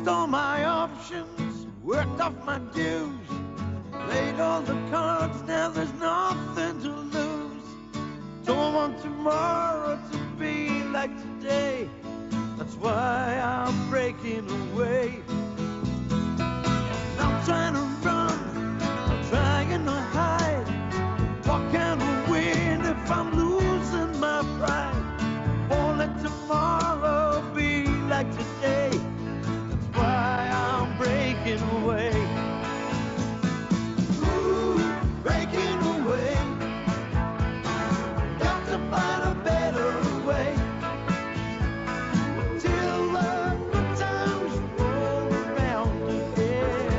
Used all my options, worked off my dues, played all the cards, now there's nothing to lose. Don't want tomorrow to be like today, that's why I'm breaking away. I'm trying to run, I'm trying to hide. What can I win if I'm losing my pride? Won't let tomorrow be like today, that's why I'm breaking away. Ooh, breaking away. Got to find a better way. Till the good times roll around again,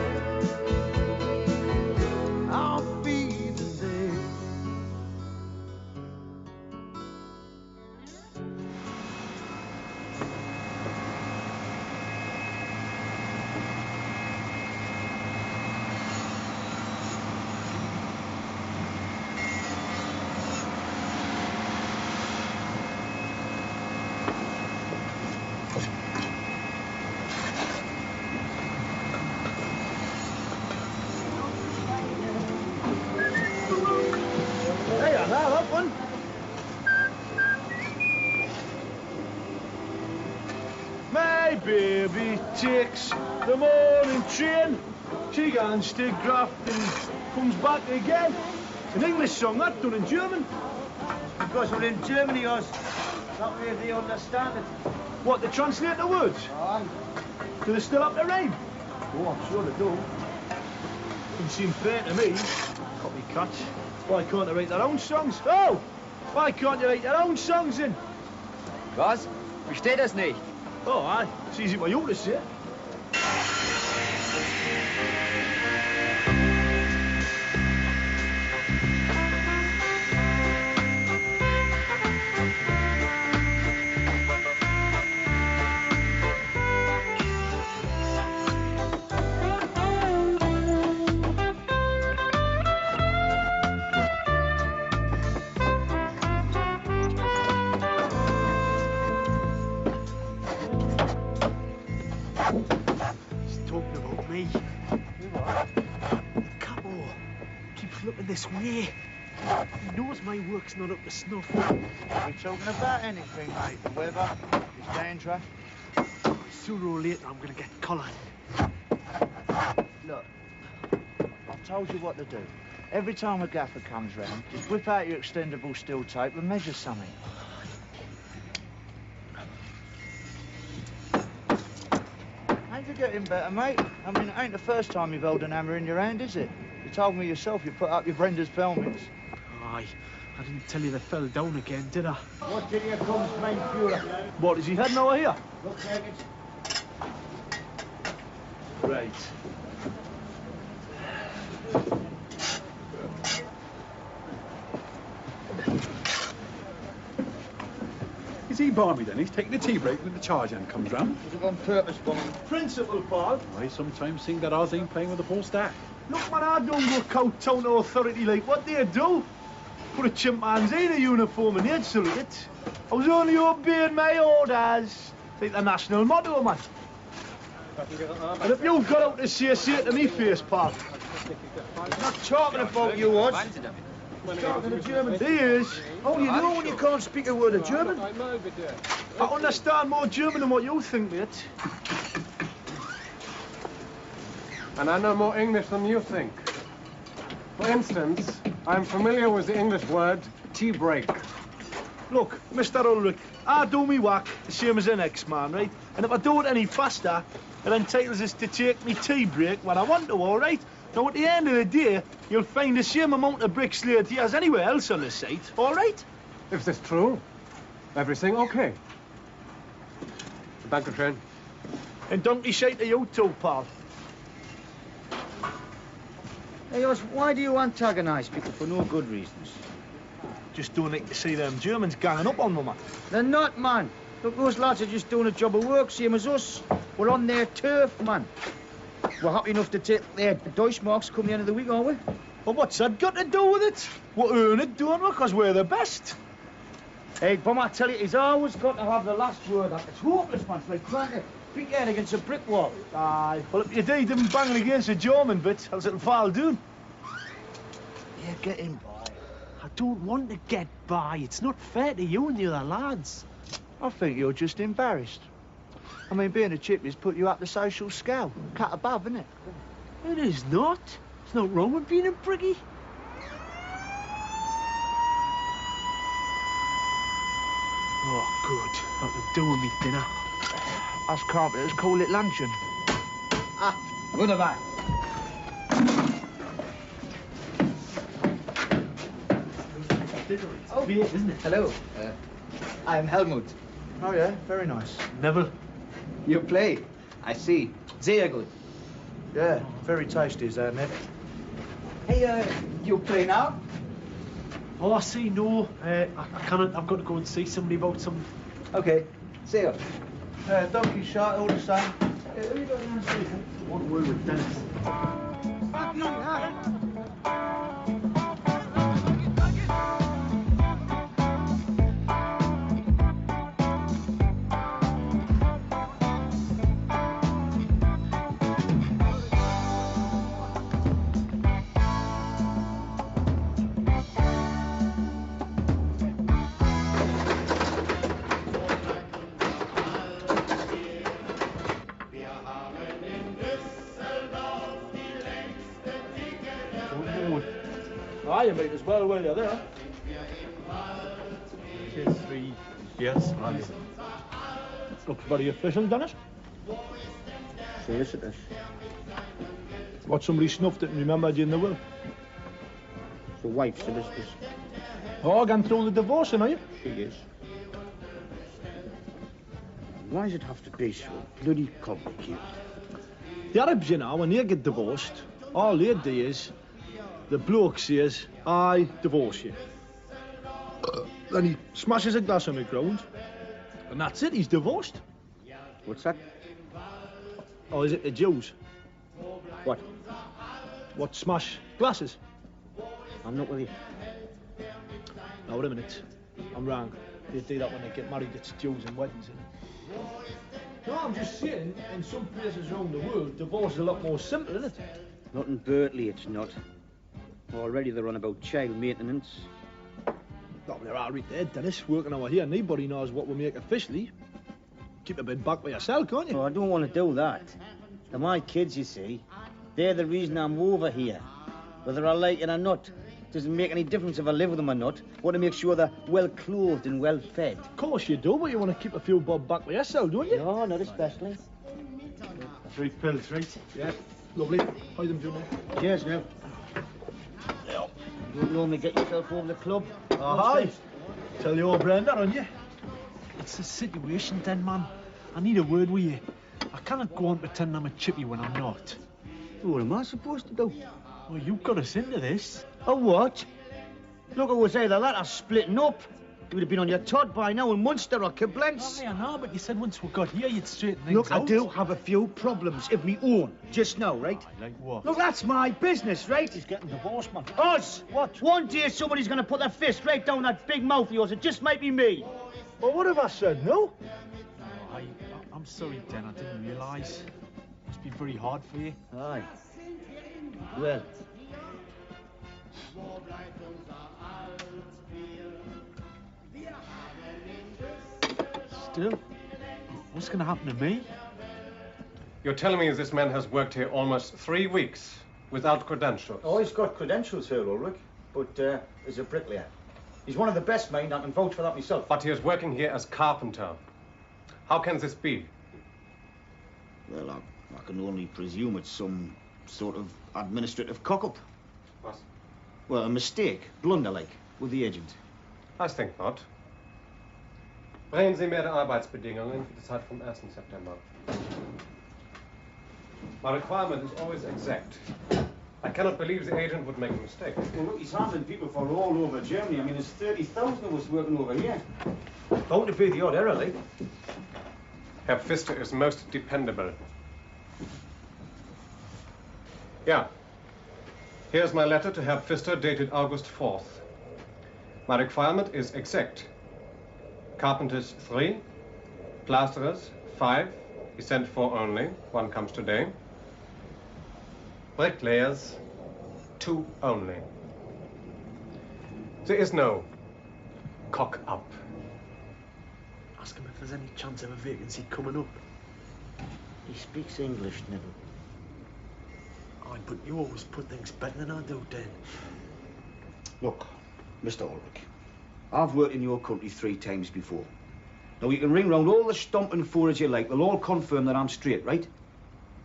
I'll be there. My baby takes the morning train. She goes to graft and comes back again. It's an English song, that done in German. Because we're in Germany, us. That way they understand it. What, they translate the words? Aye. Do they still have to rhyme? Oh, I'm sure they do. Doesn't seem fair to me. Copycats. Why can't they write their own songs? Oh! Why can't you write their own songs then? Was? Versteht das nicht? Oh, aye. It's easy for you to say. This way. He knows my work's not up to snuff. We're talking about anything, mate. The weather is dangerous. Sooner or later, I'm going to get collared. Look, I've told you what to do. Every time a gaffer comes round, just whip out your extendable steel tape and measure something. Ain't you getting better, mate? I mean, it ain't the first time you've held an hammer in your hand, is it? You told me yourself you put up your Brenda's pelmets. Aye, I didn't tell you they fell down again, did I? What did here comes main Fuhrer? What, is he heading over here? Looks like it. Right. Is he barmy then? He's taking a tea break when the charge hand comes round. Was it on purpose, Bonnie? Principal, pal. I sometimes think that Oz ain't playing with the full stack. Look, man, I don't go coat-town to authority like what they do. Put a chimpanzee in a uniform and they'd salute it. I was only obeying my orders. Like the national motto, man. And if you've got out to say it to me face, pal. I'm not talking about you, Oz. Talking to the German. He is. Oh, you know when you can't speak a word of German? I understand more German than what you think, mate. And I know more English than you think. For instance, I'm familiar with the English word tea break. Look, Mr. Ulrich, I do me work the same as the next man, right? And if I do it any faster, it entitles us to take me tea break when I want to, all right? Now, at the end of the day, you'll find the same amount of bricks laid here as anywhere else on the site, all right? If this true, everything okay. Dankeschön. And donkey shite to you too, pal. Hey, Oz, why do you antagonise people for no good reasons? Just don't like to see them Germans ganging up on them, man. They're not, man. Look, those lads are just doing a job of work, same as us. We're on their turf, man. We're happy enough to take their Deutschmarks come the end of the week, aren't we? Well, what's that got to do with it? We earn it, don't we? Because we're the best. Hey, Bum, I tell you, he's always got to have the last word. It's hopeless, man. It's like trying to big head against a brick wall. Aye, well, if you did them banging against the German bit, else it'll fall down. Yeah, get in by. I don't want to get by. It's not fair to you and the other lads. I think you're just embarrassed. I mean, being a chippy's put you up the social scale. Cut above, isn't it? It is not. There's no wrong with being a briggy. Oh, good. I can do with me dinner. Us carpenters call it luncheon. Ah, wunderbar. Oh, beer, isn't it? Hello. I'm Helmut. Oh, yeah? Very nice. Neville. You play? I see. Sehr good. Yeah, very tasty, is that, Ned? Hey, you play now? Oh, I see. No, I can't. I've got to go and see somebody about some. Okay. See you. Donkey shot, all the same. Who you got in the street? I want to word with Dennis. Aye, you might as well while you're there. Here's 3 beers. Looks very official, Dennis. Solicitors. What, somebody snuffed it and remembered you in the will? The wife solicitors. Oh, gone through the divorcing, are you? She is. Why does it have to be so bloody complicated? The Arabs, you know, when they get divorced, all they do is the bloke says, I divorce you. Then he smashes a glass on the ground, and that's it, he's divorced. What's that? Or is it the Jews? What? What smash glasses? I'm not with you. Now, wait a minute. I'm wrong. They do that when they get married, it's Jews and weddings, isn't it? No, I'm just saying, in some places around the world, divorce is a lot more simple, isn't it? Not in Berkeley, it's not. Already they're on about child maintenance. No, they're all right there, Dennis, working over here. Nobody knows what we make officially. Keep a bit back by yourself, can't you? Oh, I don't want to do that. They're my kids, you see. They're the reason I'm over here. Whether I like it or not, doesn't make any difference if I live with them or not. I want to make sure they're well clothed and well fed. Of course you do, but you want to keep a few bob back by yourself, don't you? No, not especially. 3 pills, right? Yeah, lovely. Hide them, Junior. Cheers now. You don't normally get yourself over the club. Aye. Tell your Brenda, don't you? It's a situation then, man. I need a word with you. I cannot go on pretending I'm a chippy when I'm not. What am I supposed to do? Well, you got us into this. A what? Look, it was either that or splitting up. You would have been on your Todd by now in Munster or Koblenz. Oh, I know, but you said once we got here, you'd straighten things Look, out. I do have a few problems of me own, just now, right? Like what? Look, that's my business, right? He's getting divorced, man. Us! What? One day somebody's going to put their fist right down that big mouth of yours. It just might be me. Well, what have I said, no? I'm sorry, Den. I didn't realise. Must be very hard for you. Aye. Well. Still, what's going to happen to me? You're telling me this man has worked here almost 3 weeks without credentials? Oh, he's got credentials here, Ulrich, but he's a bricklayer. He's one of the best, mate. I can vouch for that myself. But he is working here as carpenter. How can this be? Well, I can only presume it's some sort of administrative cock-up. What? Well, a mistake, blunder like, with the agent. I think not. Bringen Sie mir die Arbeitsbedingungen für die Zeit vom 1. September. My requirement is always exact. I cannot believe the agent would make a mistake. Well, look, he's handling people for all over Germany. I mean, there's 30,000 of us working over here. Bound to be the odd error, like. Herr Pfister is most dependable. Yeah. Here's my letter to Herr Pfister dated August 4th. My requirement is exact. Carpenters 3, plasterers 5, We sent 4 only. 1 comes today. Bricklayers, 2 only. There is no cock up. Ask him if there's any chance of a vacancy coming up. He speaks English, Neville. Aye, but you always put things better than I do, Dan. Look, Mr. Ulrich, I've worked in your country 3 times before. Now, you can ring round all the stomping fours you like. They'll all confirm that I'm straight, right?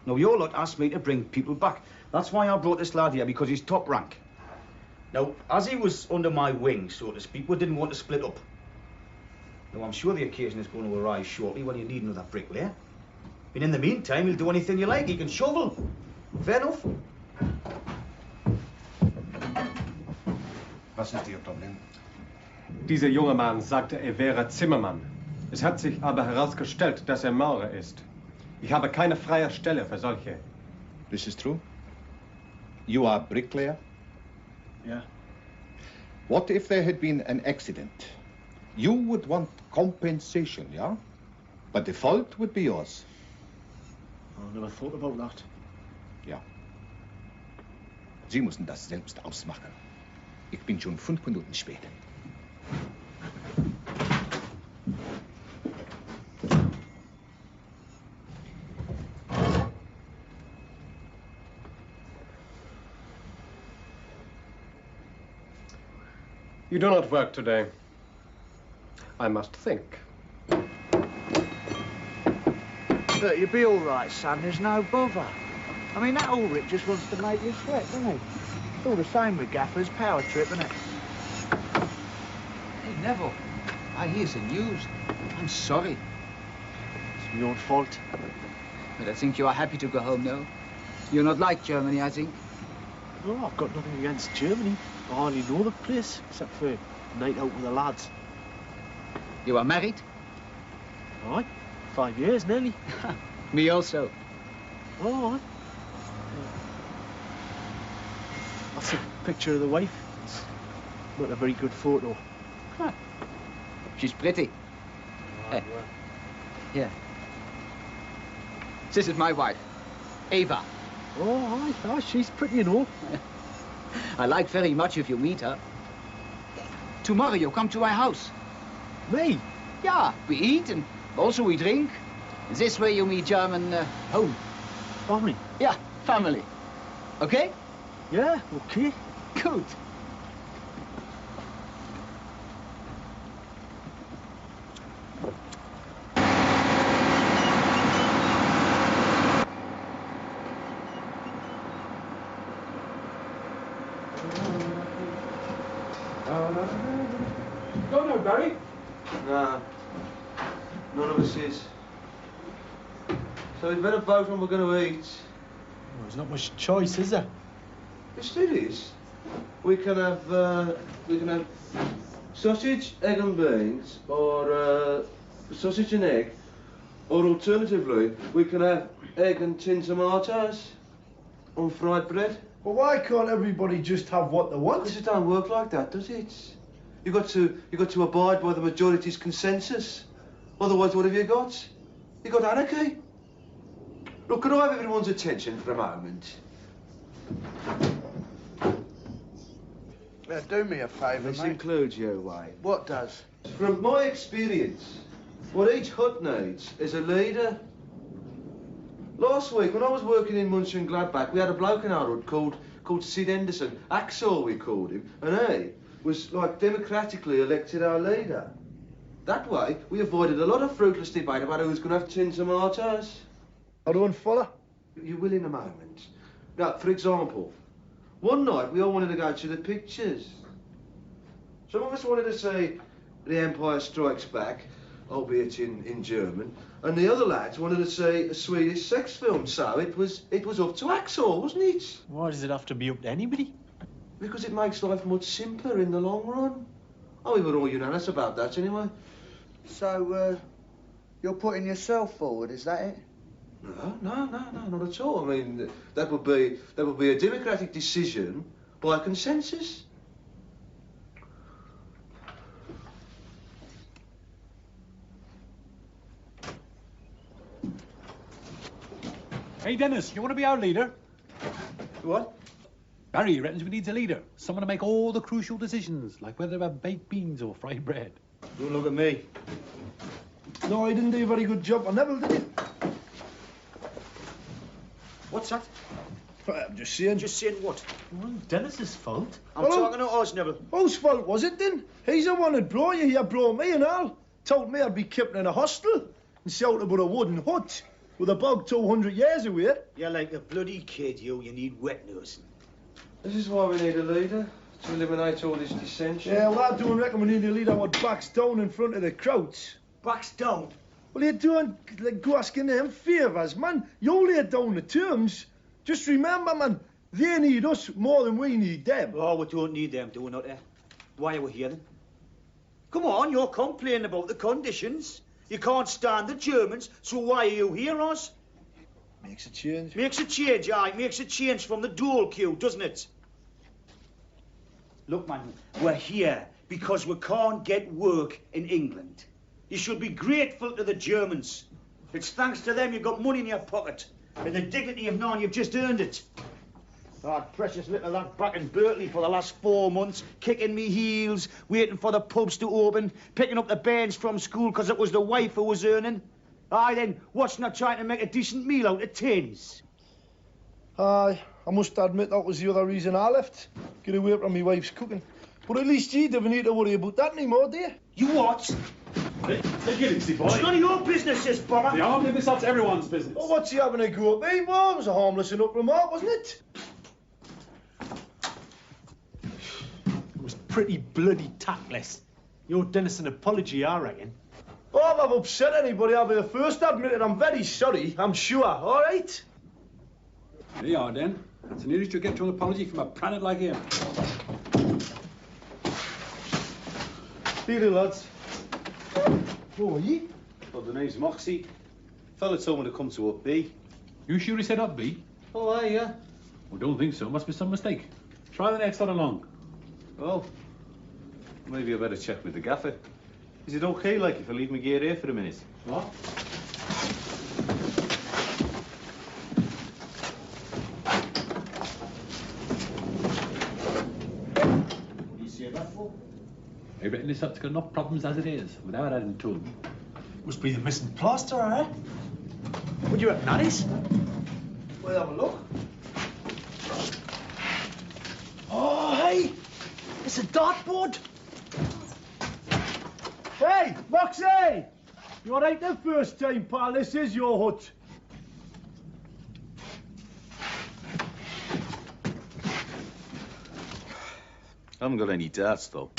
Now, your lot asked me to bring people back. That's why I brought this lad here, because he's top rank. Now, as he was under my wing, so to speak, we didn't want to split up. Now, I'm sure the occasion is going to arise shortly when you need another bricklayer. And in the meantime, he'll do anything you like. He can shovel. Fair enough. Was ist Ihr Problem? Dieser junge Mann sagte, er wäre Zimmermann. Es hat sich aber herausgestellt, dass er Maurer ist. Ich habe keine freie Stelle für solche. This is true? You are bricklayer? Yeah. What if there had been an accident? You would want compensation, yeah? But the fault would be yours. I never thought about that. Ja. Sie müssen das selbst ausmachen. Ich bin schon 5 Minuten spät. You do not work today. I must think. Look, you'll be all right, son. There's no bother. I mean, that Ulrich just wants to make you sweat, doesn't he? It's all the same with Gaffer's power trip, isn't it? Hey, Neville, I hear the news. I'm sorry. It's my own fault. But I think you are happy to go home now. You're not like Germany, I think. No, I've got nothing against Germany. I hardly know the place, except for a night out with the lads. You are married? Aye, 5 years nearly. Me also. Oh, aye. That's a picture of the wife. It's not a very good photo. Huh. She's pretty. Hey. Here. This is my wife, Eva. Oh, aye, she's pretty and all. I like very much if you meet her. Tomorrow you come to my house. Me? Yeah, we eat and also we drink. This way you meet German home. Family? Yeah, family. Okay? Yeah, okay. Good. Go now, Barry. Nah, none of us is. So we'd better vote when we're going to eat. Well, there's not much choice, is there? Yes, there is. We can have sausage, egg and beans, or sausage and egg, or alternatively, we can have egg and tin tomatoes on fried bread. Well, why can't everybody just have what they want? Because it don't work like that, does it? You got to abide by the majority's consensus. Otherwise, what have you got? You got anarchy. Look, can I have everyone's attention for a moment? Yeah, do me a favour, This mate. includes you, Wayne. What does? From my experience, what each hut needs is a leader. Last week, when I was working in Mönchengladbach, we had a bloke in our hut called Sid Henderson. Axel, we called him, and he was like democratically elected our leader. That way, we avoided a lot of fruitless debate about who's going to have tin tomatoes. I don't follow. You will in a moment. Now, for example, one night we all wanted to go to the pictures. Some of us wanted to see The Empire Strikes Back, albeit in German, and the other lads wanted to see a Swedish sex film. So it was up to Axel, wasn't it? Why does it have to be up to anybody? Because it makes life much simpler in the long run. Oh, we were all unanimous about that anyway. So, you're putting yourself forward, is that it? No, not at all. I mean, that would be a democratic decision by consensus. Hey, Dennis, you want to be our leader? What? Barry reckons we need a leader. Someone to make all the crucial decisions, like whether to have baked beans or fried bread. Don't look at me. No, I didn't do a very good job on Neville, did you? What's that? I'm just saying. Just saying what? Well, Dennis's fault. I'm talking to us, Neville. Whose fault was it then? He's the one that brought you here, brought me and all. Told me I'd be kept in a hostel and sheltered with a wooden hut with a bog 200 years away. You're like a bloody kid, you. You need wet nursing. This is why we need a leader, to eliminate all this dissension. Yeah, well, I don't reckon we need a leader what backs down in front of the crowds. Backs down? Well, you don't go asking them favours, man. You lay down the terms. Just remember, man, they need us more than we need them. Oh, we don't need them, do we not, eh? Why are we here, then? Come on, you're complaining about the conditions. You can't stand the Germans, so why are you here, Oz? Makes a change. Makes a change, aye. Makes a change from the dual queue, doesn't it? Look, man, we're here because we can't get work in England. You should be grateful to the Germans. It's thanks to them you've got money in your pocket. And the dignity of knowing you've just earned it. Oh, precious little lad back in Berkeley for the last 4 months, kicking me heels, waiting for the pubs to open, picking up the bairns from school because it was the wife who was earning. Aye, then, what's not trying to make a decent meal out of tins? Aye, I must admit that was the other reason I left. Get away from my wife's cooking. But at least you don't need to worry about that anymore, do you? You what? Hey, get it, boy. It's none of your business, this bomber. The arm of this up's everyone's business. Well, what's he having a go at me? Well, it was a harmless enough remark, wasn't it? It was pretty bloody tactless. You owe Dennis an apology, I reckon. Oh, if I've upset anybody, I'll be the first to admit it. I'm very sorry, I'm sure, all right? There you are, then. That's the nearest you'll get to an apology from a planet like him. Dear lads. Who are you? Well, the name's Moxie. Fella told me to come to up B. You sure he said up B? Oh, aye, yeah. Well, don't think so. Must be some mistake. Try the next one along. Well, maybe I better check with the gaffer. Is it okay, like, if I leave my gear here for a minute? What? What do you say that for? I reckon this hut's got enough problems as it is, without adding to them. Must be the missing plaster, eh? What do you reckon that is? We'll have a look. Oh, hey! It's a dartboard! Hey, Moxie! You all right the first time, pal? This is your hut. I haven't got any darts, though.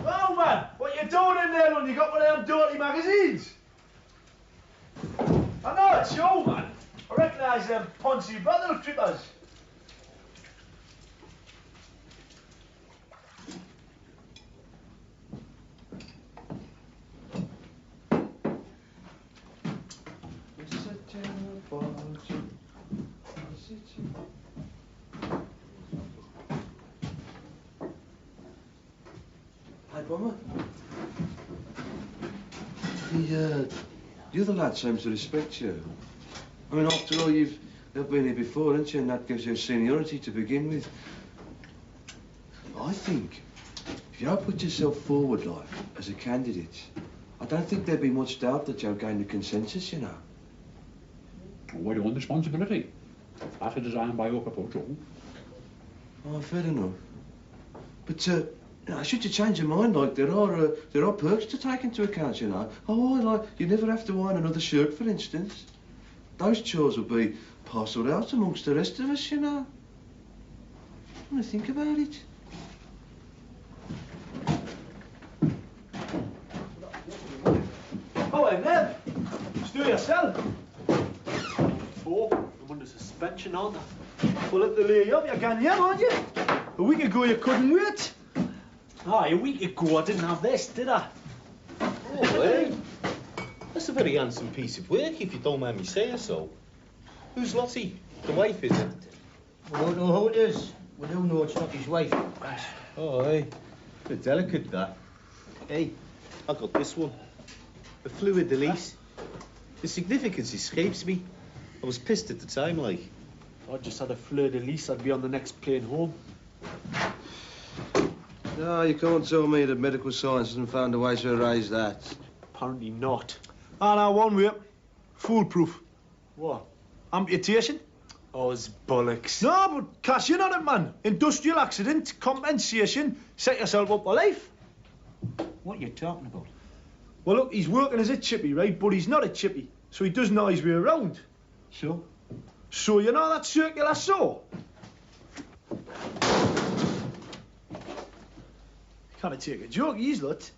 Oh, man! What you doing in there when you got one of them dirty magazines? I know it's you, man. I recognise them Ponzi brother trippers. Hi, Bomber. The other lad seems to respect you. I mean, after all, you've been here before, haven't you? And that gives you seniority to begin with. I think if you don't put yourself forward, like, as a candidate, I don't think there'd be much doubt that you'll gain the consensus, you know. Well, you want responsibility. That's a design by your proposal. Oh, fair enough. But, you know, should you change your mind, like, there are perks to take into account, you know. Oh, like, you never have to iron another shirt, for instance. Those chores will be parcelled out amongst the rest of us, you know. When I think about it. Oh, hey, Ned. Still yourself. Oh, I'm under suspension, aren't I? Well, if they lay you up, you're gone yet, aren't you? A week ago, you couldn't wait. Aye, a week ago I didn't have this, did I? Oh, hey. That's a very handsome piece of work, if you don't mind me saying so. Who's Lottie? The wife, is it? I don't know who it is. We do know it's not his wife. Oh, hey. Bit delicate, that. Hey, I got this one. A fluid release. The significance escapes me. I was pissed at the time, like. If I just had a fleur de lis, I'd be on the next plane home. No, you can't tell me that medical science hasn't found a way to erase that. Apparently not. Ah, now one way. Foolproof. What? Amputation? Oh, it's bollocks. No, but cash in on it, man. Industrial accident, compensation, set yourself up for life. What are you talking about? Well, look, he's working as a chippy, right? But he's not a chippy, so he doesn't know his way around. So? So, you know that circular saw? Can't take a joke, he's lot.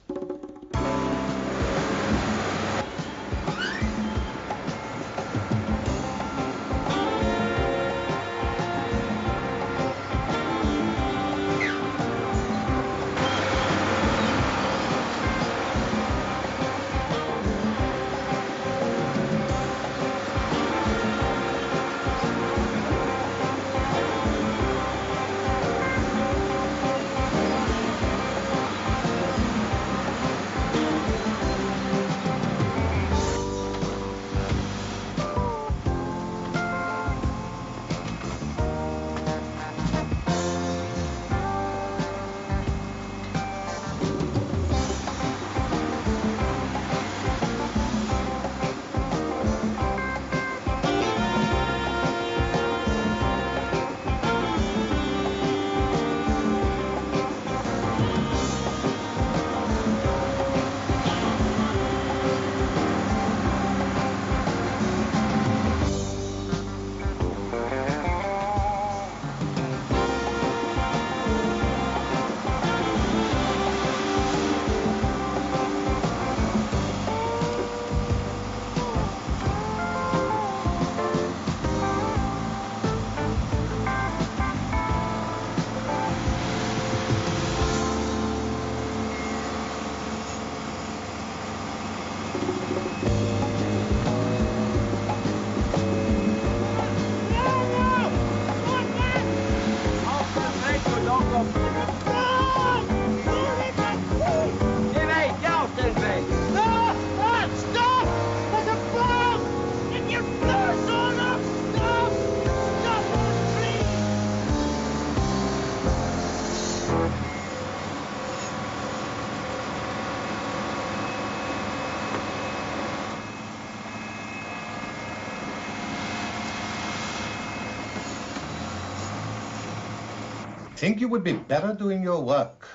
Think you would be better doing your work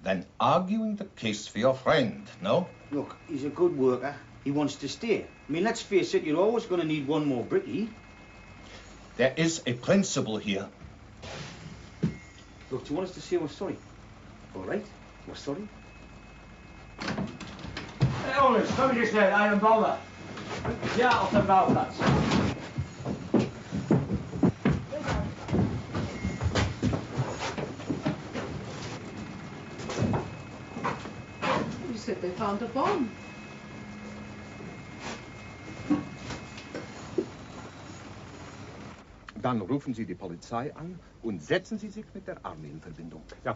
than arguing the case for your friend, no? Look, he's a good worker. He wants to stay. I mean, let's face it, you're always going to need one more brickie. There is a principle here. Look, do you want us to say we're sorry? All right, we're sorry. Hey, Ulrich, come just there, Iron Bowler. Ja, auf dem Bauplatz. You said they found a bomb. Dann rufen Sie die Polizei an und setzen Sie sich mit der Armee in Verbindung. Ja.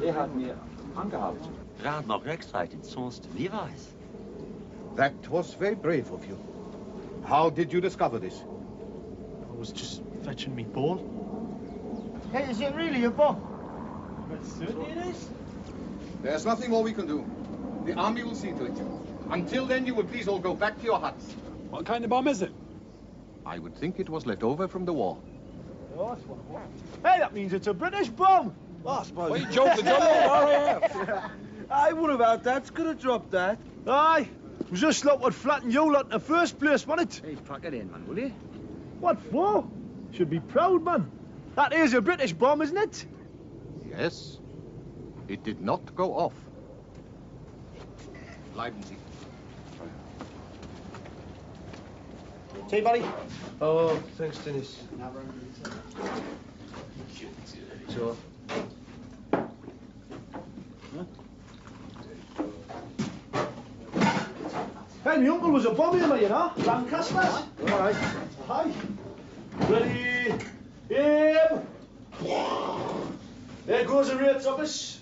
Er hat mir angehalten. Rat noch rechtzeitig, sonst wie weiß. That was very brave of you. How did you discover this? I was just fetching me ball. Hey, is it really a bomb? Certainly it is. There's nothing more we can do. The army will see to it. Until then, you will please all go back to your huts. What kind of bomb is it? I would think it was left over from the war. Hey, that means it's a British bomb. I suppose. Well, you joke the John RAF. Aye, what about that? Could have dropped that. Aye, it was just like what flattened you lot in the first place, wasn't it? Hey, pack it in, man, will you? What for? Should be proud, man. That is a British bomb, isn't it? Yes. It did not go off. Bleiben Sie. Tea, buddy? Oh, thanks, Dennis. Sure. Hey, my uncle was a bomber, you know. Lancaster. All right. Hi. Ready. There goes the rates office.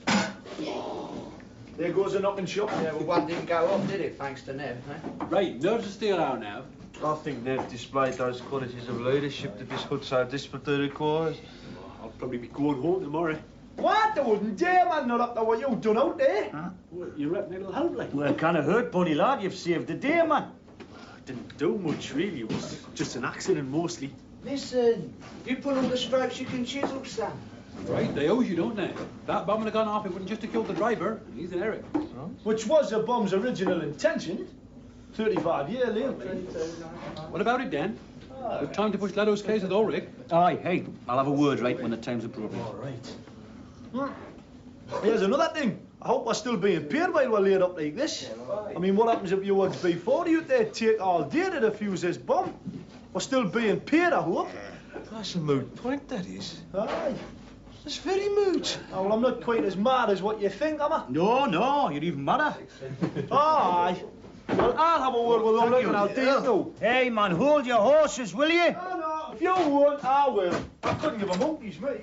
There goes the knocking shop. Yeah, well, one didn't go off, did it, thanks to Nev, eh? Right, nerves to stay around now. I think Nev displayed those qualities of leadership that this hood so desperately requires. I'll probably be going home tomorrow. What? I wouldn't dare, man, not up to what you've done out there. Huh? Well, you reckon it'll help, like? Well, it can't hurt, buddy lad. You've saved the day, man. Didn't do much, really. It was just an accident, mostly. Listen, you put all the stripes you can chisel, son. Right, they owe you, don't they? That bomb would have gone off, it wouldn't just have killed the driver, and he's an Eric. Which was the bomb's original intention. 35 years later. What about it, Dan? Good time to push Laddo's case with Ulrich. Aye, hey, I'll have a word, right, when the time's appropriate. All right. Here's another thing. I hope we're still being paid while we're laid up like this. I mean, what happens if you watch B40 out there take all day to defuse this bomb? We're still being paid, I hope. That's a moot point, that is. Aye. That's very moot. Oh, well, I'm not quite as mad as what you think, am I? No, you're even madder. Aye. Well, I'll have a word with Ulrich and I'll deal you. Hey, man, hold your horses, will you? No, if you won't, I will. I couldn't give a monkey's me.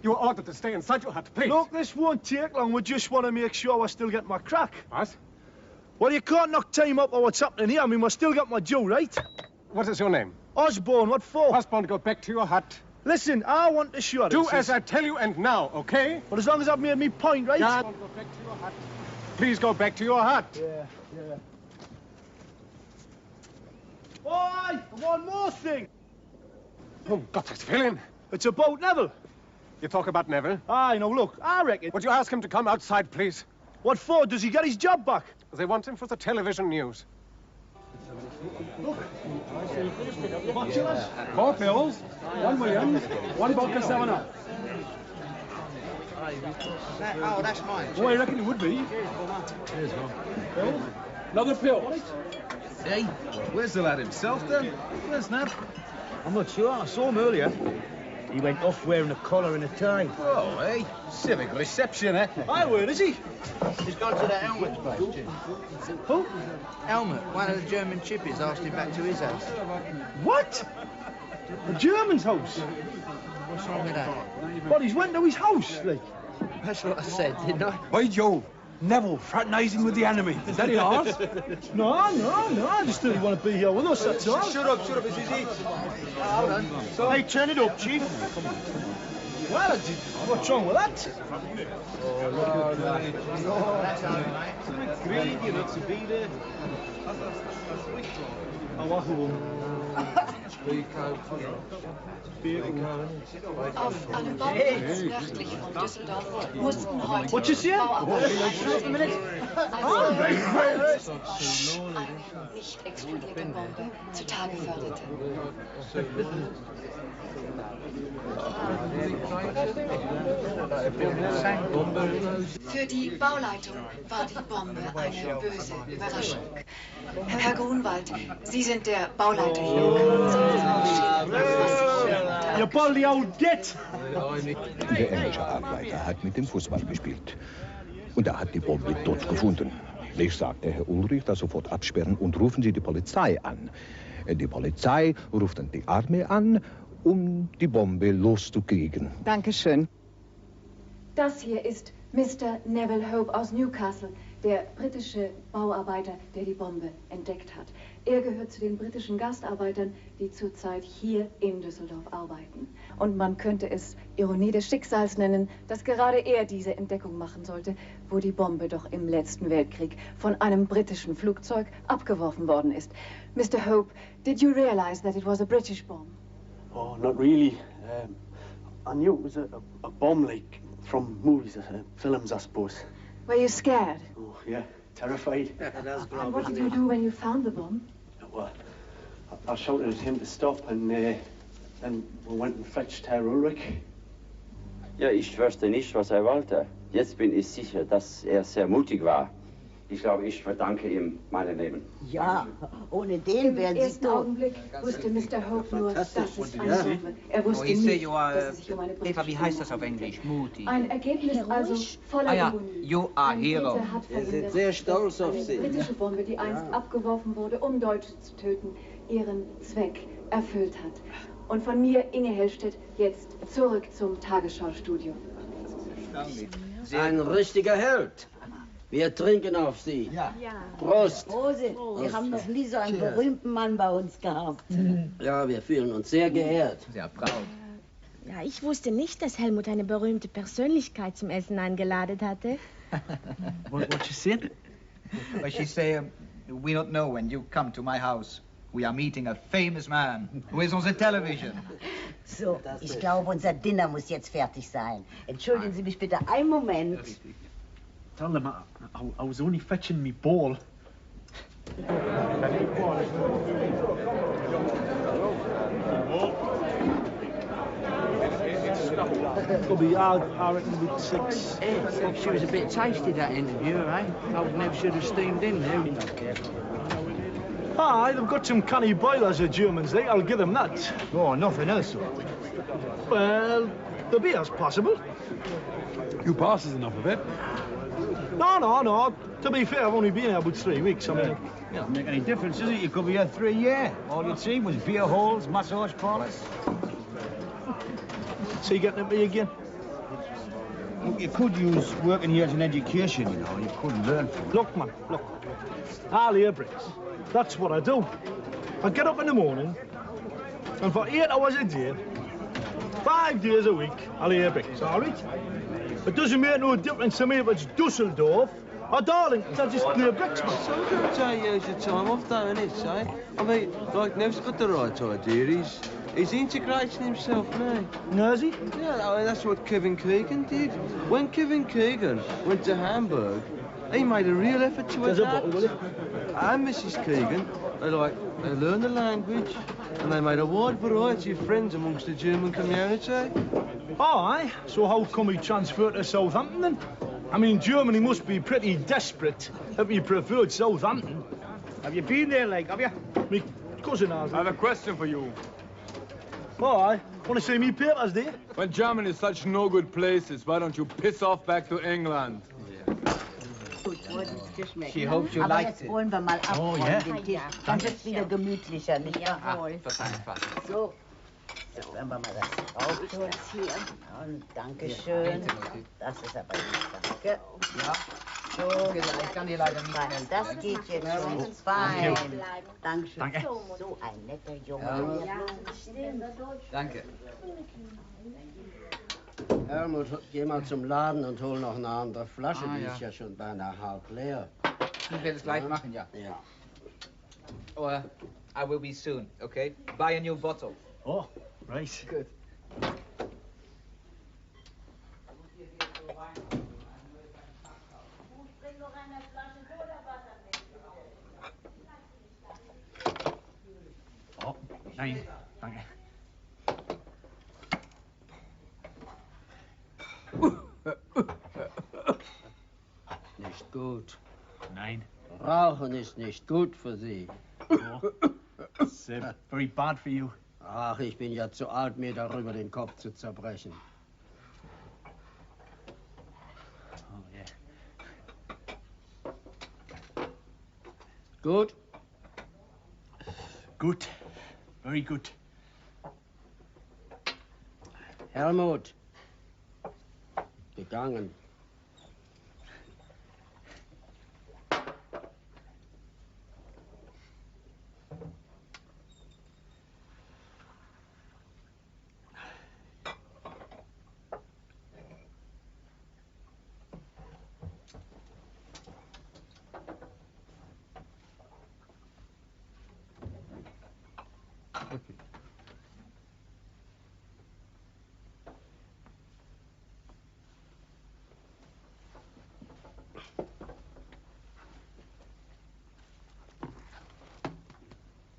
You are ordered to stay inside your hut, please. Look, this won't take long. We just want to make sure we're still getting my crack. What? Well, you can't knock time up or what's happening here. I mean, we're still getting my due, right? What is your name? Osborne, what for? Osborne, go back to your hut. Listen, I want assurance. Do as I tell you and now, okay? But as long as I've made me point, right? Osborne, go back to your hut. Please go back to your hut. Yeah. Oi! One more thing. Oh, Gottes Willen. It's about Neville. You talk about Neville? Aye, no, look, I reckon... Would you ask him to come outside, please? What for? Does he get his job back? They want him for the television news. Look. 4 pills, 1 Williams, 1 vodka 7-Up. Oh, that's mine. Oh, I reckon it would be. Pills? Another pill. Hey, where's the lad himself, then? Where's Nev? I'm not sure. I saw him earlier. He went off wearing a collar and a tie. Oh, hey, civic reception, eh? Aye, where is he? He's gone to the Helmet's place, Jim. Who? Helmet, one of the German chippies asked him back to his house. What? The German's house? What's wrong with that? What, he's went to his house, like? That's what I said, didn't I? By Jove, Neville fraternising with the enemy. Is that yours? No, I just didn't want to be here with us, that's all. Shut up, it's easy. Hold on. Hey, turn it up, Chief. Well, what's wrong with that? Oh, look at that. That's all right. It's a bit greedy not to be there. Auf einem Bauplatz nördlich von Düsseldorf mussten heute What you see? eine nicht explodierte Bombe zutage förderte. Für die Bauleitung war die Bombe eine böse Überraschung. Herr Grunwald, Sie sind der Bauleiter hier. You bloody old git! Der englische Arbeiter hat mit dem Fußball gespielt. Und er hat die Bombe dort gefunden. Ich sagte Herr Ulrich, das sofort absperren und rufen Sie die Polizei an. Die Polizei ruft dann die Armee an, um die Bombe loszukriegen. Dankeschön. Das hier ist Mr. Neville Hope aus Newcastle, der britische Bauarbeiter, der die Bombe entdeckt hat. Er gehört zu den britischen Gastarbeitern, die zurzeit hier in Düsseldorf arbeiten. Und man könnte es Ironie des Schicksals nennen, dass gerade er diese Entdeckung machen sollte, wo die Bombe doch im letzten Weltkrieg von einem britischen Flugzeug abgeworfen worden ist. Mr. Hope, did you realize that it was a British bomb? Oh, not really. I knew it was a bomb, like, from movies, films, I suppose. Were you scared? Oh, yeah, terrified. And what did you do when you found the bomb? Well, I shouted at him to stop, and then we went and fetched Herr Ulrich. Ja, ich wusste nicht, was wollte. Jetzt bin ich sicher, dass sehr mutig war. Ich glaube, ich verdanke ihm mein Leben. Ja, ohne den Im wären Sie ersten tot. Augenblick wusste Mr. Hope nur, dass es eine Ja. Bombe. Er wusste ich sehe, nicht, you are, dass es sich um eine britische Eva, wie heißt das auf Englisch? Mutig. Ein Ergebnis also voller Ah ja, Ironie. you are Ein hero. Brite hat Wir sind verhindert, sehr stolz dass auf eine Sie. britische Bombe, die einst abgeworfen wurde, um Deutsche zu töten, ihren Zweck erfüllt hat. Und von mir, Inge Hellstedt, jetzt zurück zum Tagesschaustudio. Ein richtiger Held. Wir trinken auf Sie. Ja. Prost. Prost. Wir haben noch nie so einen Cheers. berühmten Mann bei uns gehabt. Ja, wir fühlen uns sehr geehrt. Sehr proud. Ja, ich wusste nicht, dass Helmut eine berühmte Persönlichkeit zum Essen eingeladen hatte. What she said? Well, she said, we don't know when you come to my house. We are meeting a famous man who is on the television. So, ich glaube, unser Dinner muss jetzt fertig sein. Entschuldigen Sie mich bitte einen Moment. Tell them I was only fetching me ball. Could be I reckon with 6. She was a bit tasty, that interview, eh? I would never should have steamed in there. Aye, they've got some canny boilers, the Germans, they. I'll give them that. Oh, nothing else. Well, the beer's possible. You passes enough of it. No. To be fair, I've only been here about 3 weeks. I mean, It doesn't make any difference, does it? You could be here 3 years. All you'd see was beer halls, massage parlours. see getting at me again. Look, you could use working here as an education, you know. You could learn from it. Look, man, look. I'll hear bricks. That's what I do. I get up in the morning, and for 8 hours a day, 5 days a week, I'll hear bricks, all right? It doesn't make no difference to me if it's Dusseldorf or Darlington. I just play bricks, man. Sometimes I use your time off, though, innit, eh? I mean, like, Nev's got the right idea. He's integrating himself now. No, is he? Yeah, I mean, that's what Kevin Keegan did. When Kevin Keegan went to Hamburg, he made a real effort to There's a adapt. bottle, will you? And Mrs. Keegan, they learned the language, and they made a wide variety of friends amongst the German community. Oh, aye. So how come he transferred to Southampton, then? I mean, Germany must be pretty desperate if he preferred Southampton. Have you been there, like, have you? Me cousin has. I have a question for you. Oh, aye. Want to see me papers, do you? When Germany is such no good places, why don't you piss off back to England? She hopes you Aber liked jetzt it. wollen wir mal Oh, abräumen ja? den Tisch. Dann wird's wieder gemütlicher, nicht wahr? Jawohl. So, jetzt werden wir mal das rausholen. Und Dankeschön. Das ist aber nicht, danke. Ja. So, Ich kann dir leider nicht fein. helfen. Das geht jetzt schon fein. Dankeschön. Danke. So ein netter Junge. Danke. Helmut, geh mal zum Laden und hol noch eine andere Flasche. Ah, Die ja. ist ja schon beinahe halb leer. Ich werde es gleich machen, ja. Ja. Or I will be soon, okay? Buy a new bottle. Oh, right. Good. Oh, nein, danke. Nicht gut. Nein. Rauchen ist nicht gut für Sie. Oh, it's very bad for you. Ach, ich bin ja zu alt, mir darüber den Kopf zu zerbrechen. Oh, yeah. Gut? Good. Very good. Helmut. Gegangen.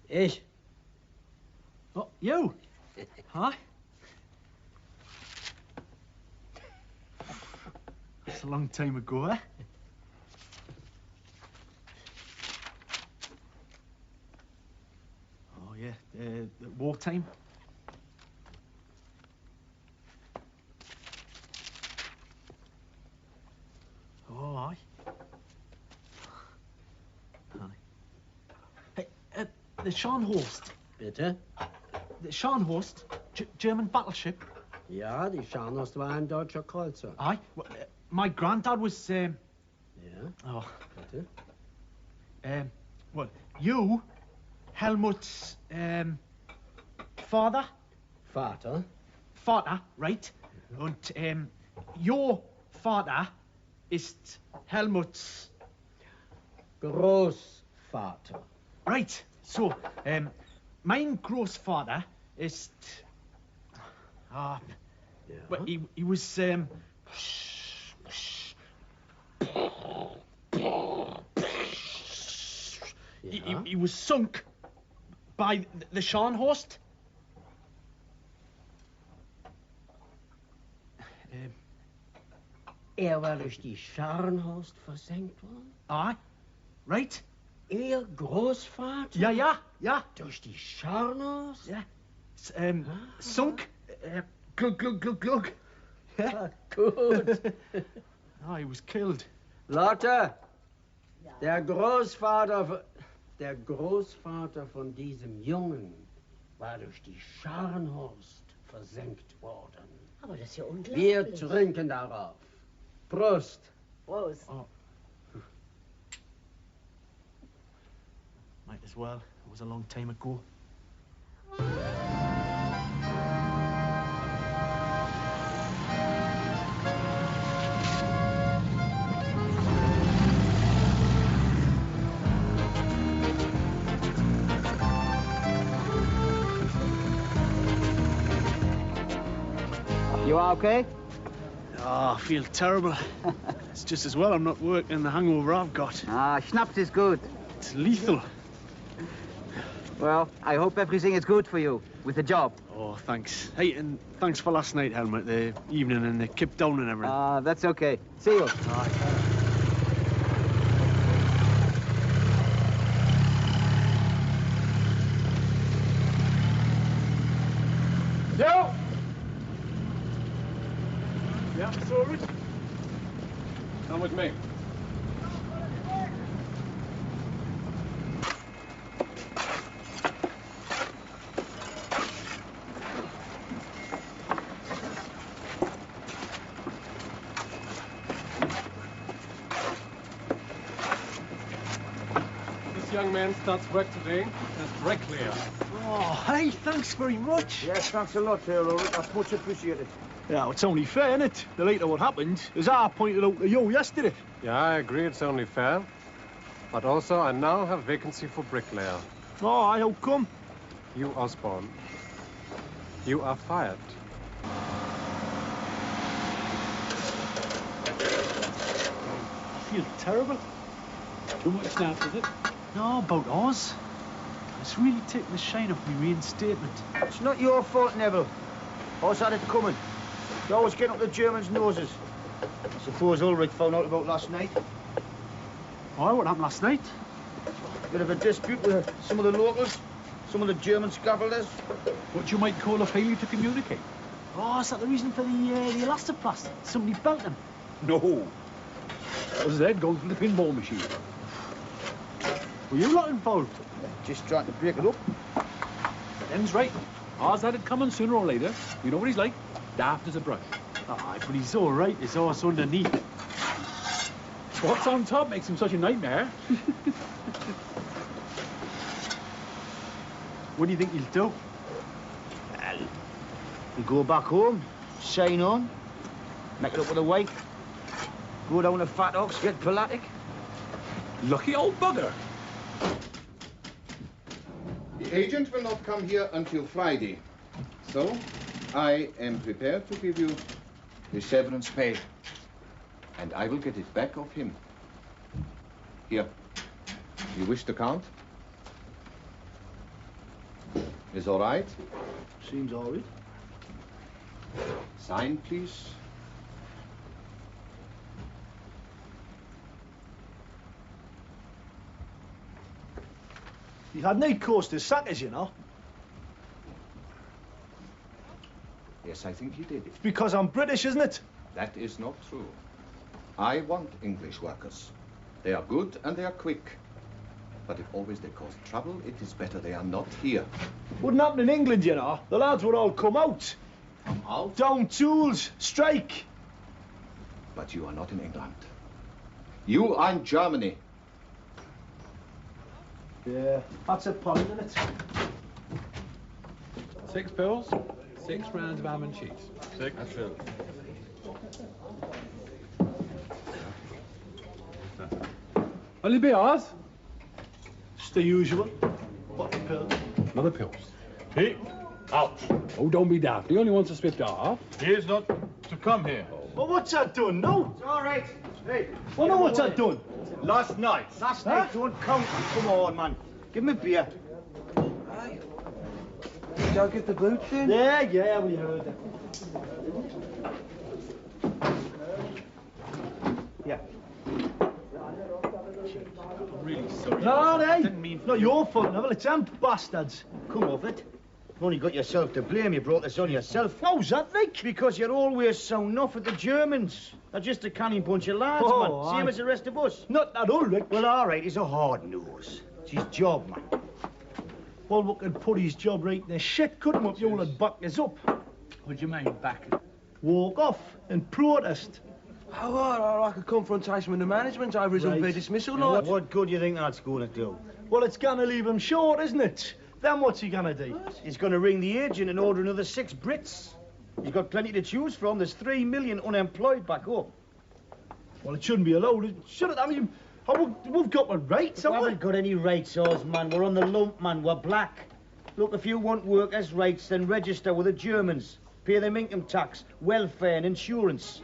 Ich. Oh, you. Hi. It's a long time ago, eh? Yeah, wartime. Oh, aye. Hey, the Scharnhorst. Bitte? The Scharnhorst, German battleship. Ja, die Scharnhorst war ein deutscher Kreuzer. Aye. Well, my granddad was. Ja? Oh. Bitte? Well, you, Helmut's father. Vater? Vater, right? Und your father ist Helmuts Großvater. Right. So, mein Großvater ist. Well, he was. He was sunk by the Scharnhorst. War durch die Scharnhorst versenkt worden? Aye. Right? Ihr Großvater? Ja. Durch die Scharnhorst? Ja. Sunk. Glug, glug, glug, glug. Ja, gut. He was killed. Lotte, der Großvater von diesem Jungen war durch die Scharnhorst versenkt worden. Aber das ist ja unglaublich. Wir trinken darauf. Prost. Prost. Oh. Might as well. It was a long time ago. You okay? Oh, I feel terrible. It's just as well I'm not working the hangover I've got. Schnaps is good. It's lethal. Well, I hope everything is good for you with the job. Oh, thanks. Hey, and thanks for last night, Helmut, the evening and the kip down and everything. That's okay. See you. Joe! Yeah, sorry. Come with me. This young man starts work today as bricklayer. Oh, hey, thanks very much. Yes, thanks a lot, Ulrich. That's much appreciated. Yeah, it's only fair, innit? The later what happened is I pointed out to you yesterday. Yeah, I agree it's only fair. But also, I now have vacancy for bricklayer. Oh, how come? You, Osborne. You are fired. I feel terrible. Too much snap, is it? No, about Oz. It's really taking the shine off me reinstatement. It's not your fault, Neville. Oz had it coming. You always get up the Germans' noses. I suppose Ulrich found out about last night. Oh, what happened last night? Bit of a dispute with some of the locals, some of the German scaffolders. What you might call a failure to communicate. Oh, is that the reason for the elastoplast? Somebody belt him? No. Was his head going through the pinball machine? Were you not involved? Just trying to break it up. Them's right. Oz had it coming sooner or later. You know what he's like? Daft as a brush. Aye, but he's all right. His horse underneath. What's on top makes him such a nightmare. What do you think he'll do? Well, he'll go back home, shine on, make it up with a wife, go down to Fat Ox, get pelatic. Lucky old bugger. The agent will not come here until Friday. So, I am prepared to give you the severance pay. And I will get it back of him. Here. You wish to count? Is all right? Seems all right. Sign, please. He had no cause to sack us, you know. Yes, I think he did. It's because I'm British, isn't it? That is not true. I want English workers. They are good and they are quick. But if always they cause trouble, it is better they are not here. Wouldn't happen in England, you know. The lads would all come out. Come out? Down tools, strike. But you are not in England. You are in Germany. Yeah, that's a point, isn't it? 6 pills, 6 rounds of ham and cheese. 6 pills. Only be ours? It's the usual. What pill? Another pills. Hey, out. Oh, don't be daft. The only ones to spit off. He is not to come here. Well, what's that done? No? It's all right. Hey. Well, no, what's that done? Last night. Last night, don't count. Come on, man. Give him a beer. Did y'all get the boots in? Yeah, we heard it. Yeah. I'm really sorry. No, I didn't mean... Not your fault, Neville. It's them bastards. Come off it. You've only got yourself to blame. You brought this on yourself. How's that, Nick? Because you're always sound off at the Germans. They're just a canny bunch of lads, man. Same as the rest of us. Not that all, Rick. Well, all right, he's a hard nose. It's his job, man. Well, we could put his job right in the shit, couldn't we, if you all had backed us up? What do you mean, back? Walk off and protest. Oh, like a confrontation with the management over his unfair dismissal, like. What good do you think that's going to do? Well, it's going to leave him short, isn't it? Then what's he going to do? He's going to ring the agent and order another 6 Brits. He's got plenty to choose from. There's 3 million unemployed back home. Well, it shouldn't be allowed. Should it? I mean, we've got the rights, We haven't got any rights, ours, man. We're on the lump, man. We're black. Look, if you want workers' rights, then register with the Germans. Pay them income tax, welfare and insurance.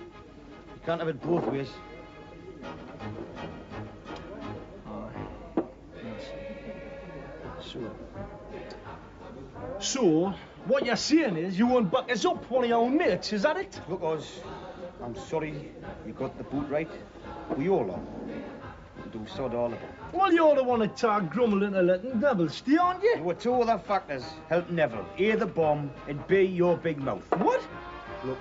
You can't have it both ways. So, what you're saying is you won't back us up, one of your own mates, is that it? Look, Oz, I'm sorry you got the boot right. We all are. We do sod all of it. Well, you're the one that turned Grummel into letting Neville stay, aren't you? There were 2 other factors helping Neville. A, the bomb, and B, your big mouth. What? Look,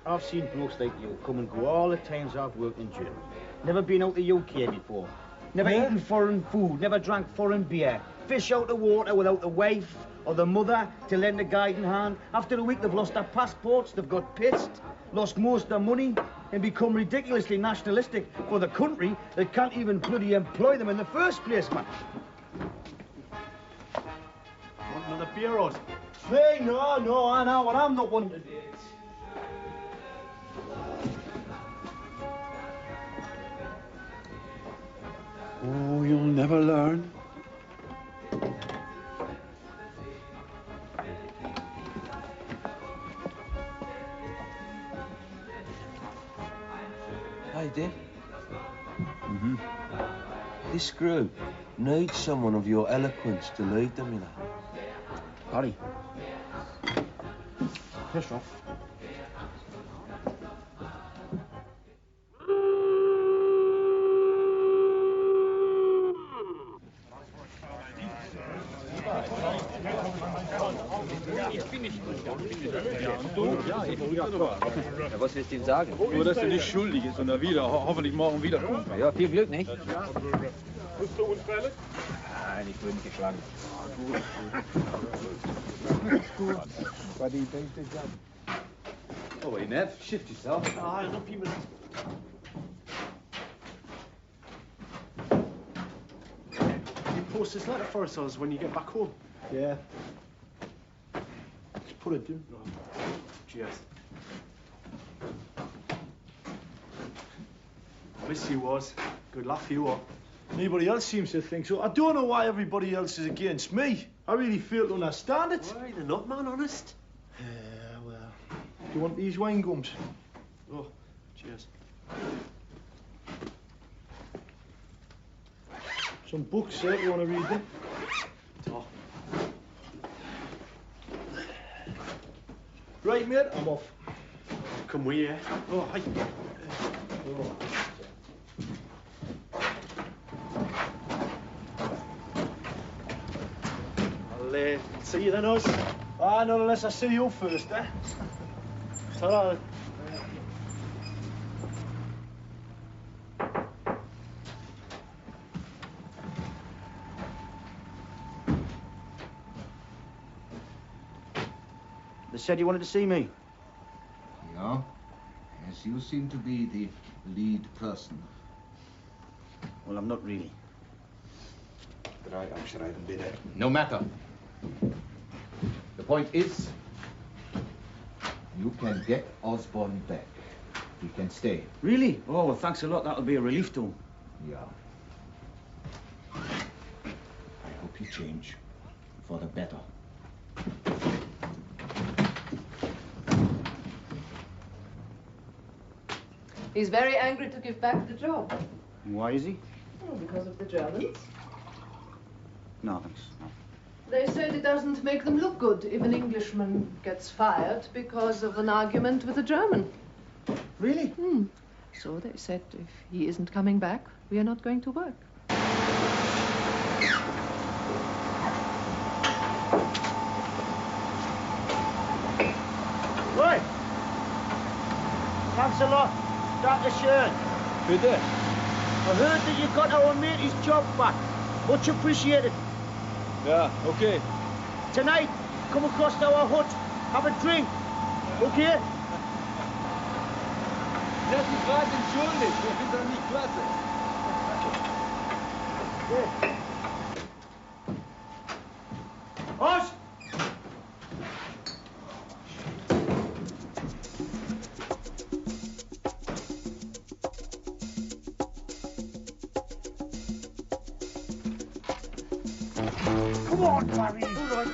I've seen blokes like you come and go all the times I've worked in Germany. Never been out the UK before. Never eaten foreign food, never drank foreign beer. Fish out the water without the wife or the mother to lend a guiding hand. After a week they've lost their passports, they've got pissed, lost most of their money, and become ridiculously nationalistic for the country that can't even bloody employ them in the first place, man. Want another beer, Oz? Hey, no, I know, and I'm not one to do it. Oh, you'll never learn. Hey, Dick. This group needs someone of your eloquence to lead them, you know. Barry. Piss off. Ja, was willst du ihm sagen? Nur, dass er nicht schuldig ist und er hoffentlich morgen wiederkommt. Ja, viel Glück, nicht? Bist du unfällig? Nein, ich wurde nicht geschlagen. Gut. But he thinks his job. Oh, wait, Nev, shift yourself. Ah, no people. You post this letter for us when you get back home. Yeah. Just put it down. Cheers. I miss you, Oz. Good luck, you are. Anybody else seems to think so. I don't know why everybody else is against me. I really fail to understand it. Why, they're not, man, honest. Yeah, well. Do you want these wine gums? Oh, cheers. Some books, if you want to read them. Oh. Right, mate, I'm off. Come with you. Oh, hi. Oh. I'll see you then, Oz. Ah, not unless I see you first, eh? Ta-ra. They said you wanted to see me. Yeah, as you seem to be the lead person. Well, I'm not really. No matter. The point is, you can get Osborne back. He can stay. Really? Oh, well, thanks a lot. That'll be a relief to him. Yeah. I hope you change for the better. He's very angry to give back the job. Why is he? Oh, because of the Germans. No, thanks. No. They said it doesn't make them look good if an Englishman gets fired because of an argument with a German. Really? So they said if he isn't coming back, we are not going to work. Right. Thanks a lot. Dr. Shirt. Bitte. I heard that you got our mate's job back. Much appreciated. Yeah, okay. Tonight, come across to our hut, have a drink. Okay? Der ist gerade entschuldigt. Ich finde das nicht klasse. Os! Come on, Barry. All right.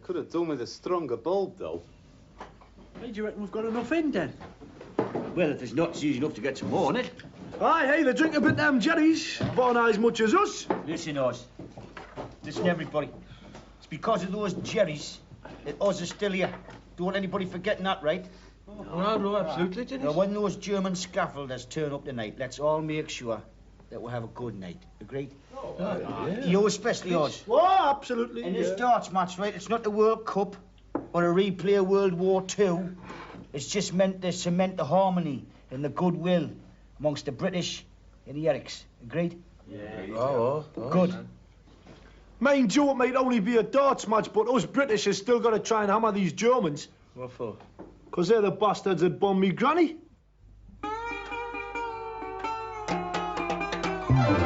Could have done with a stronger bulb, though. Hey, do you reckon we've got enough in, then? Well, if there's not, it's easy enough to get some more, isn't it? Aye, hey, they drink a bit them jerrys. Born as much as us. Listen, Oz. Listen, everybody. It's because of those jerrys that Oz is still here. Don't want anybody forgetting that, right? No, absolutely, Dennis. Now, when those German scaffolders turn up tonight, let's all make sure that we'll have a good night. Agreed? Yeah. You especially, Oz. Oh, absolutely. In this darts match, right, it's not the World Cup or a replay of World War II. It's just meant to cement the harmony and the goodwill amongst the British and the Erics. Agreed? Yeah. Oh. Good. Mind you, it might only be a darts match, but us British has still got to try and hammer these Germans. What for? Because they're the bastards that bombed me granny.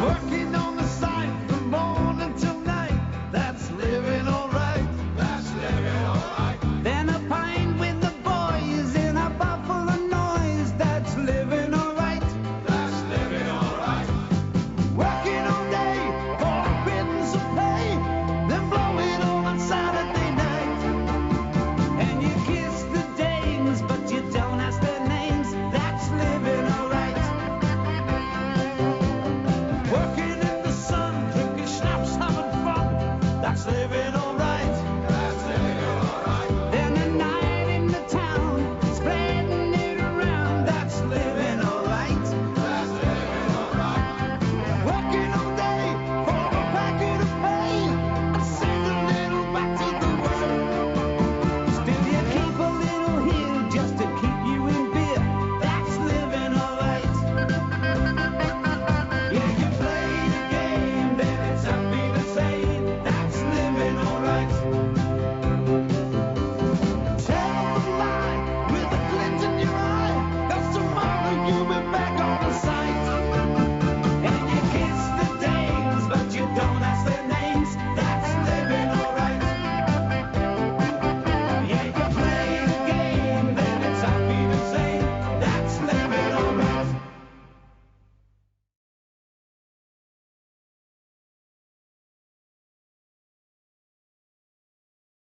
Working on the site from morning till night. That's living all right. That's living all right. Then a pint with the boys in a bar full of noise. That's living all right. That's living all right. Working all day for a pittance of pay. Then blow it all on Saturday night. And you kiss the dames, but you don't ask their names. That's living all right. Working in the sun, drinking schnapps, having fun. That's living